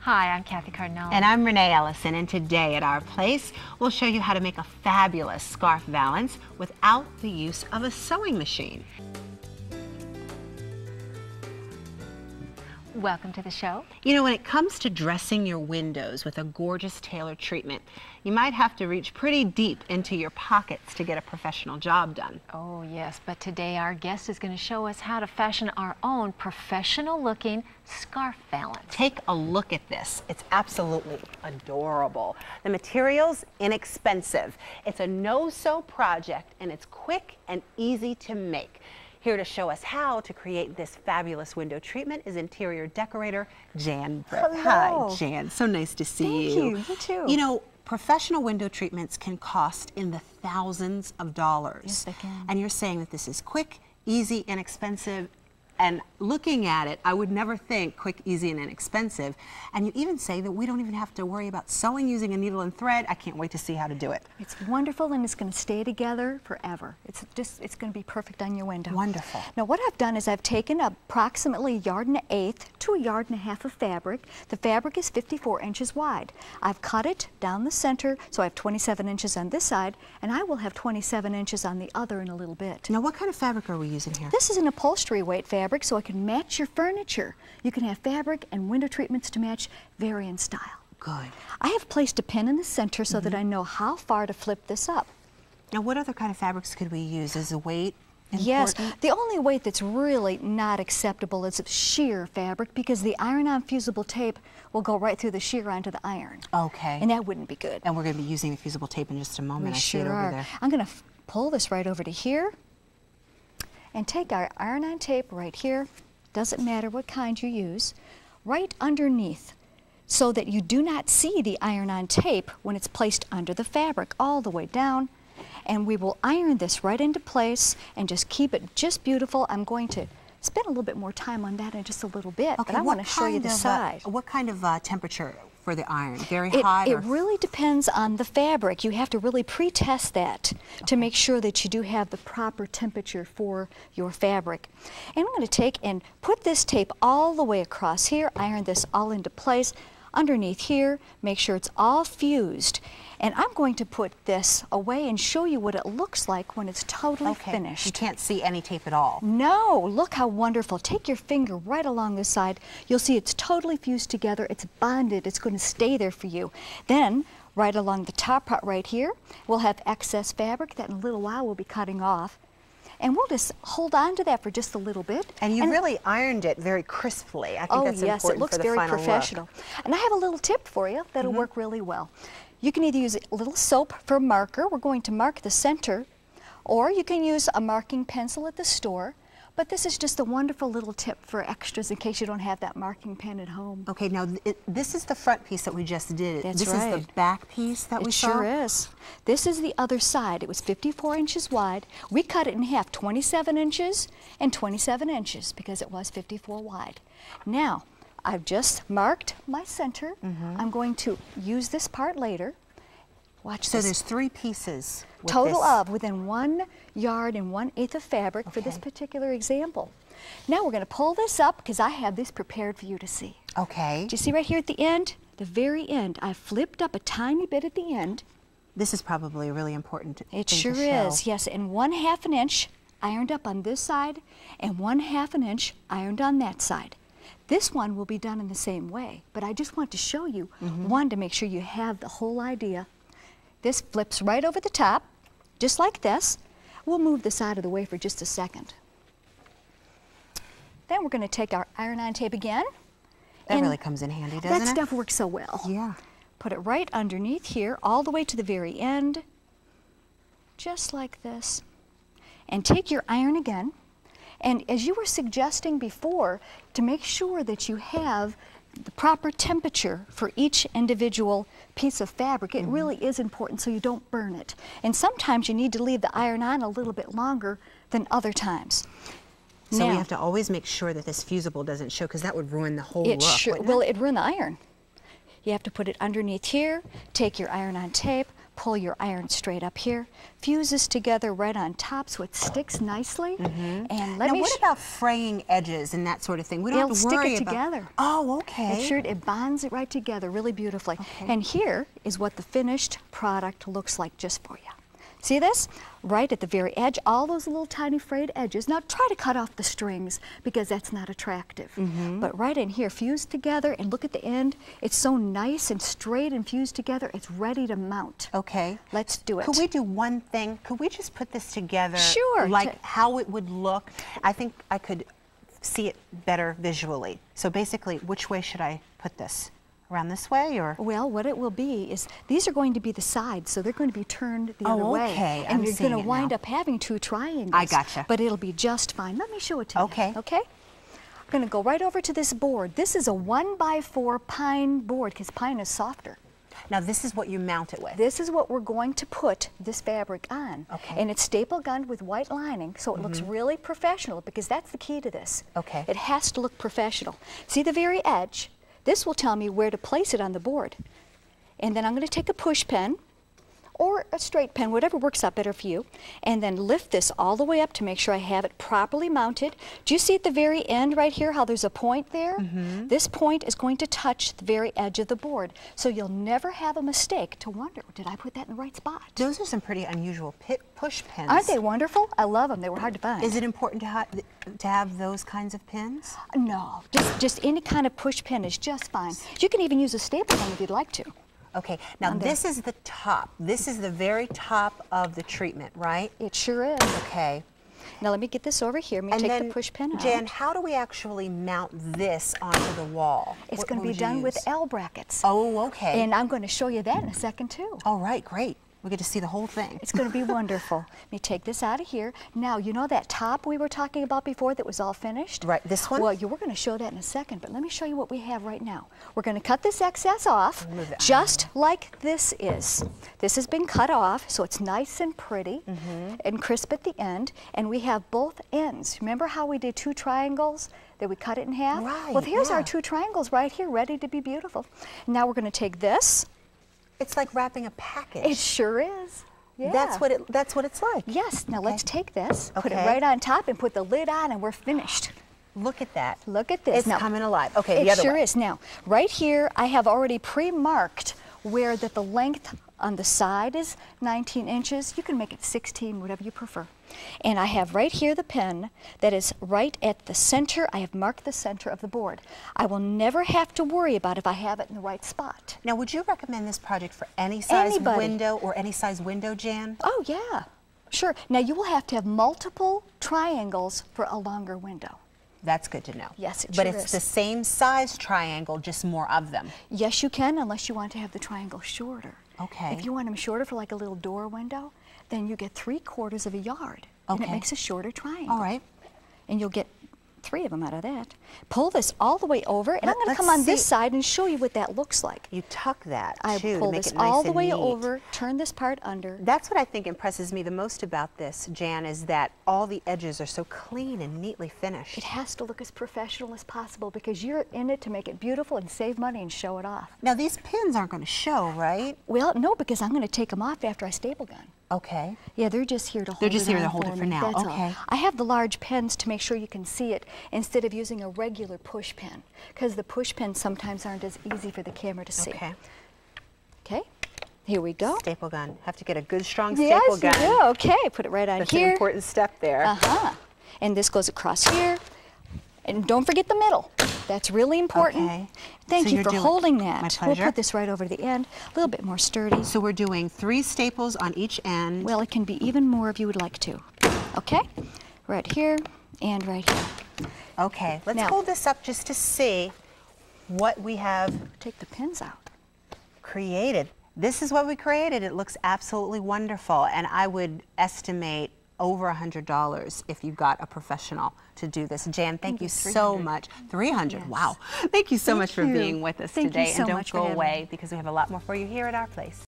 Hi, I'm Kathy Cardinale. And I'm Renee Ellison, and today at our place, we'll show you how to make a fabulous scarf valance without the use of a sewing machine. Welcome to the show. You know, when it comes to dressing your windows with a gorgeous tailored treatment, you might have to reach pretty deep into your pockets to get a professional job done. Oh yes, but today our guest is going to show us how to fashion our own professional-looking scarf valance. Take a look at this. It's absolutely adorable. The material's inexpensive. It's a no-sew project, and it's quick and easy to make. Here to show us how to create this fabulous window treatment is interior decorator Jan Britt. Hello. Hi, Jan. So nice to see you. Thank you. You too. You know, professional window treatments can cost in the thousands of dollars. Yes, they can. And you're saying that this is quick, easy, inexpensive. And looking at it, I would never think quick, easy, and inexpensive. And you even say that we don't even have to worry about sewing using a needle and thread. I can't wait to see how to do it. It's wonderful, and it's going to stay together forever. It's going to be perfect on your window. Wonderful. Now what I've done is I've taken approximately 1 1/8 to 1.5 yards of fabric. The fabric is 54 inches wide. I've cut it down the center, so I have 27 inches on this side, and I will have 27 inches on the other in a little bit. Now, what kind of fabric are we using here? This is an upholstery weight fabric, so it can match your furniture. You can have fabric and window treatments to match, vary in style. Good. I have placed a pin in the center so that I know how far to flip this up. Now, what other kind of fabrics could we use? Is the weight important? Yes, the only weight that's really not acceptable is sheer fabric, because the iron-on fusible tape will go right through the sheer onto the iron. Okay. And that wouldn't be good. And we're going to be using the fusible tape in just a moment. We I see it sure over are. there. I'm going to pull this right over to here and take our iron-on tape right here, doesn't matter what kind you use, right underneath, so that you do not see the iron-on tape when it's placed under the fabric, all the way down. And we will iron this right into place and just keep it just beautiful. I'm going to spend a little bit more time on that in just a little bit, but I want to show you the side. What kind of temperature for the iron? Very hot? It really depends on the fabric. You have to really pre-test that to make sure that you do have the proper temperature for your fabric. And I'm going to take and put this tape all the way across here, iron this all into place, underneath here, make sure it's all fused. And I'm going to put this away and show you what it looks like when it's totally finished. You can't see any tape at all. No, look how wonderful. Take your finger right along the side. You'll see it's totally fused together. It's bonded. It's going to stay there for you. Then, right along the top part right here, we'll have excess fabric that in a little while we'll be cutting off. And we'll just hold on to that for just a little bit. And you really ironed it very crisply. I think that's yes, important it looks for the very final professional. look. And I have a little tip for you that'll work really well. You can either use a little soap for a marker. We're going to mark the center, or you can use a marking pencil at the store. But this is just a wonderful little tip for extras in case you don't have that marking pen at home. Okay, now this is the front piece that we just did. That's this right. is the back piece that we saw? It sure is. This is the other side. It was 54 inches wide. We cut it in half, 27 inches and 27 inches, because it was 54 wide. Now, I've just marked my center. I'm going to use this part later. Watch this. So there's 3 pieces. Total of within 1 yard and 1/8 of fabric for this particular example. Now we're going to pull this up, because I have this prepared for you to see. Okay. Do you see right here at the end? The very end. I flipped up a tiny bit at the end. This is probably a really important thing It to sure show. is, yes. And 1/2 inch ironed up on this side, and 1/2 inch ironed on that side. This one will be done in the same way, but I just want to show you one to make sure you have the whole idea. This flips right over the top, just like this. We'll move this out of the way for just a second. Then we're going to take our iron-on tape again. That really comes in handy, doesn't it? That stuff works so well. Yeah. Put it right underneath here, all the way to the very end, just like this. And take your iron again. And as you were suggesting before, to make sure that you have the proper temperature for each individual piece of fabric, it really is important so you don't burn it. And sometimes you need to leave the iron on a little bit longer than other times. So we have to always make sure that this fusible doesn't show, because that would ruin the whole look, wouldn't it? Well, it'd ruin the iron. You have to put it underneath here, take your iron-on tape, pull your iron straight up here, fuses together right on top so it sticks nicely. And now, what about fraying edges and that sort of thing? We don't have to worry stick it about. together. Oh, okay. It bonds it right together really beautifully. And here is what the finished product looks like just for you. See this? Right at the very edge, all those little tiny frayed edges. Now try to cut off the strings because that's not attractive. But right in here, fused together, and look at the end. It's so nice and straight and fused together, it's ready to mount. Okay. Let's do it. Could we do one thing? Could we just put this together? Sure. Like how it would look? I think I could see it better visually. So basically, which way should I put this? Around this way, or? Well, what it will be is these are going to be the sides, so they're going to be turned the other way. Okay. And you're going to wind up having two triangles. I gotcha. But it'll be just fine. Let me show it to you. Okay. Okay? I'm going to go right over to this board. This is a 1x4 pine board because pine is softer. Now this is what you mount it with. This is what we're going to put this fabric on. Okay. And it's staple gunned with white lining, so it looks really professional because that's the key to this. Okay. It has to look professional. See the very edge? This will tell me where to place it on the board. And then I'm going to take a push pen or a straight pen, whatever works out better for you, and then lift this all the way up to make sure I have it properly mounted. Do you see at the very end right here how there's a point there? This point is going to touch the very edge of the board, so you'll never have a mistake to wonder, did I put that in the right spot? Those are some pretty unusual push pins. Aren't they wonderful? I love them. They were hard to find. Is it important to have those kinds of pins? No, just any kind of push pin is just fine. You can even use a staple gun if you'd like to. Okay, now this is the top. This is the very top of the treatment, right? It sure is. Okay. Now let me get this over here. Let me take the push pin out. Jan, how do we actually mount this onto the wall? It's going to be done with L brackets. Oh, okay. And I'm going to show you that in a second too. All right, great. We get to see the whole thing. It's going to be wonderful. Let me take this out of here. Now, you know that top we were talking about before that was all finished? Right, this one? Well, we're going to show that in a second, but let me show you what we have right now. We're going to cut this excess off, just like this is. This has been cut off, so it's nice and pretty and crisp at the end, and we have both ends. Remember how we did two triangles? That we cut it in half? Right, well, here's our two triangles right here, ready to be beautiful. Now we're going to take this. It's like wrapping a package. It sure is. Yeah. That's what it's like. Yes. Now let's take this, put it right on top, and put the lid on, and we're finished. Look at that. Look at this. It's coming alive. Okay, the other way. It sure is. Now, right here, I have already pre-marked where that the length on the side is 19 inches. You can make it 16, whatever you prefer. And I have right here the pin that is right at the center. I have marked the center of the board. I will never have to worry about if I have it in the right spot. Now, would you recommend this project for any size window or any size window, Jan? Oh, yeah. Sure. Now, you will have to have multiple triangles for a longer window. That's good to know. Yes, it But sure it's is. the same size triangle, just more of them. Yes, you can, unless you want to have the triangle shorter. Okay. If you want them shorter for like a little door window, then you get 3/4 of a yard. And it makes a shorter triangle. All right. And you'll get 3 of them out of that. Pull this all the way over, and I'm going to Let's come on this see. side and show you what that looks like. You tuck that, I too, pull to make this it nice all the and way neat. over, turn this part under. That's what I think impresses me the most about this, Jan, is that all the edges are so clean and neatly finished. It has to look as professional as possible because you're in it to make it beautiful and save money and show it off. Now, these pins aren't going to show, right? Well, no, because I'm going to take them off after I staple gun. Okay. Yeah, they're just here to hold it. They're just here to on hold it for me. now. That's Okay. all. I have the large pens to make sure you can see it instead of using a regular push pen because the push pens sometimes aren't as easy for the camera to see. Okay. Okay. Here we go. Staple gun. Have to get a good, strong staple gun. Yes, you do. Okay, put it right on That's here. an important step there. Uh-huh. And this goes across here. And don't forget the middle. That's really important. Okay. Thank So you for you're holding My that. pleasure. We'll put this right over the end, a little bit more sturdy. So we're doing 3 staples on each end. Well, it can be even more if you would like to. Okay? Right here and right here. Okay, let's Now- hold this up just to see what we have Take the pins out. created. This is what we created. It looks absolutely wonderful, and I would estimate over $100 if you got a professional to do this. Jan, thank you so much. 300, Yes. wow. Thank you so much for you. being with us Thank you today. so And don't much for go having away me. because we have a lot more for you here at our place.